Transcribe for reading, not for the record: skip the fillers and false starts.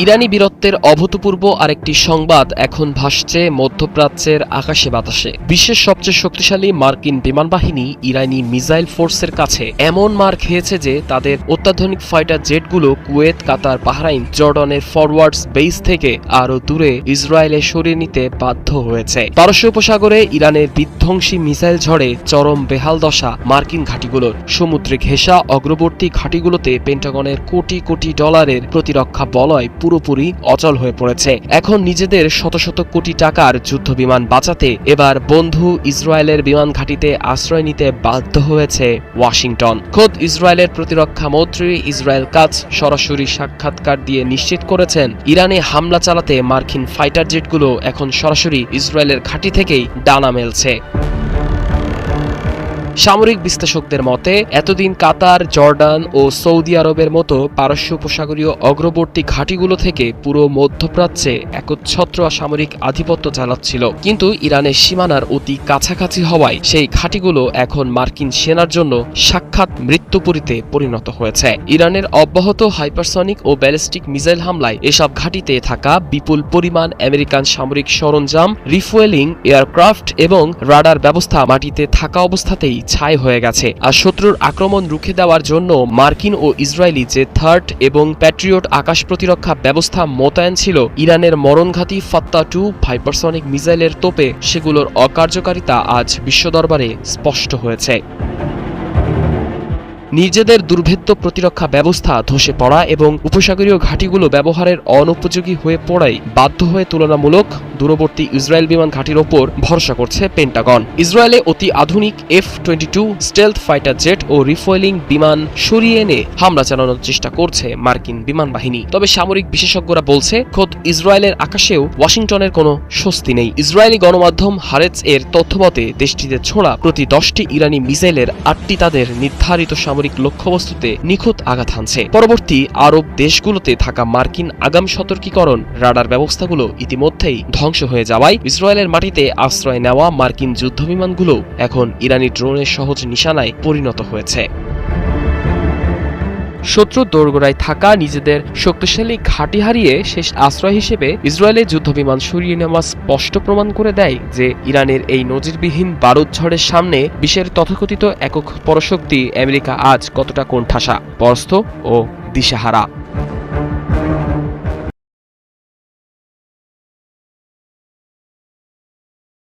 ইরানি বীরত্বের অভূতপূর্ব আরেকটি সংবাদ এখন ভাসছে মধ্যপ্রাচ্যের আকাশে বাতাসে। বিশ্বের সবচেয়ে শক্তিশালী মার্কিন বিমান বাহিনী ইরানি মিসাইল ফোর্সের কাছে এমন মার খেয়েছে যে তাদের অত্যাধুনিক ফাইটার জেটগুলো কুয়েত, কাতার, বাহরাইন, জর্ডানের ফরওয়ার্ডস বেস থেকে আরও দূরে ইসরায়েলে সরিয়ে নিতে বাধ্য হয়েছে। পারস্য উপসাগরে ইরানের বিধ্বংসী মিসাইল ঝড়ে চরম বেহাল দশা মার্কিন ঘাঁটিগুলোর। সমুদ্রে ঘেঁষা অগ্রবর্তী ঘাঁটিগুলোতে পেন্টাগনের কোটি কোটি ডলারের প্রতিরক্ষা বলয় পুরোপুরি অচল হয়ে পড়েছে। এখন নিজেদের শত শত কোটি টাকার যুদ্ধবিমান বাঁচাতে এবার বন্ধু ইসরায়েলের বিমান ঘাঁটিতে আশ্রয় নিতে বাধ্য হয়েছে ওয়াশিংটন। খোদ ইসরায়েলের প্রতিরক্ষা মন্ত্রী ইসরায়েল কাটজ সরাসরি সাক্ষাৎকার দিয়ে নিশ্চিত করেছেন, ইরানে হামলা চালাতে মার্কিন ফাইটার জেটগুলো এখন সরাসরি ইসরায়েলের ঘাঁটি থেকেই ডানা মেলছে। সামরিক বিশ্লেষকদের মতে এতদিন কাতার, জর্ডান ও সৌদি আরবের মতো পারস্য উপসাগরীয় অগ্রবর্তী ঘাঁটিগুলো থেকে পুরো মধ্যপ্রাচ্যে একচ্ছত্র সামরিক আধিপত্য চালাচ্ছিল, কিন্তু ইরানের সীমানার অতি কাছাকাছি হওয়ায় সেই ঘাঁটিগুলো এখন মার্কিন সেনার জন্য সাক্ষাৎ মৃত্যুপুরীতে পরিণত হয়েছে। ইরানের অব্যাহত হাইপারসনিক ও ব্যালিস্টিক মিসাইল হামলায় এসব ঘাঁটিতে থাকা বিপুল পরিমাণ আমেরিকান সামরিক সরঞ্জাম, রিফুয়েলিং, এয়ারক্রাফট এবং রাডার ব্যবস্থা মাটিতে থাকা অবস্থাতেই ছাই হয়ে গেছে। আর শত্রুর আক্রমণ রুখে দেওয়ার জন্য মার্কিন ও ইসরায়েলি যে থার্ড এবং প্যাট্রিয়ট আকাশ প্রতিরক্ষা ব্যবস্থা মোতায়েন ছিল, ইরানের মরণঘাতী ফাত্তা-2 হাইপারসনিক মিসাইলের তোপে সেগুলোর অকার্যকারিতা আজ বিশ্ব দরবারে স্পষ্ট হয়েছে। নিজেদের দুর্ভেদ্য প্রতিরক্ষা ব্যবস্থা ধসে পড়া এবং উপসাগরীয় ঘাঁটিগুলো ব্যবহারের অনুপযোগী হয়ে পড়ায় বাধ্য হয়ে তুলনামূলক দূরবর্তী ইসরায়েল বিমান ঘাঁটির ওপর ভরসা করছে পেন্টাগন। ইসরায়েলে অতি আধুনিক F-22 স্টেলথ ফাইটার জেট ও রিফুয়েলিং বিমান সরিয়ে এনে হামলা চালানোর চেষ্টা করছে মার্কিন বিমান বাহিনী। তবে সামরিক বিশেষজ্ঞরা বলছে, খোদ ইসরায়েলের আকাশেও ওয়াশিংটনের কোনো স্বস্তি নেই। ইসরায়েলি গণমাধ্যম হারেটস এর তথ্যমতে দেশটিতে ছোড়া প্রতি 10টি ইরানি মিসাইলের 8টি তাদের নির্ধারিত সামরিক লক্ষ্যবস্তুতে নিখুঁত আঘাত হানছে। পরবর্তী আরব দেশগুলোতে থাকা মার্কিন আগাম সতর্কীকরণ রাডার ব্যবস্থাগুলো ইতিমধ্যেই ধ্বংস হয়ে যাওয়ায় ইসরায়েলের মাটিতে আশ্রয় নেওয়া মার্কিন যুদ্ধবিমানগুলো এখন ইরানি ড্রোনের সহজ নিশানায় পরিণত হয়েছে। শত্রুর দোরগোড়ায় থাকা নিজেদের শক্তিশালী ঘাঁটি হারিয়ে শেষ আশ্রয় হিসেবে ইসরায়েলের যুদ্ধবিমান সরিয়ে নেওয়া স্পষ্ট প্রমাণ করে দেয় যে ইরানের এই নজিরবিহীন বারুদ ঝড়ের সামনে বিশ্বের তথাকথিত একক পরাশক্তি আমেরিকা আজ কতটা কোণঠাসা, পরাস্ত ও দিশেহারা।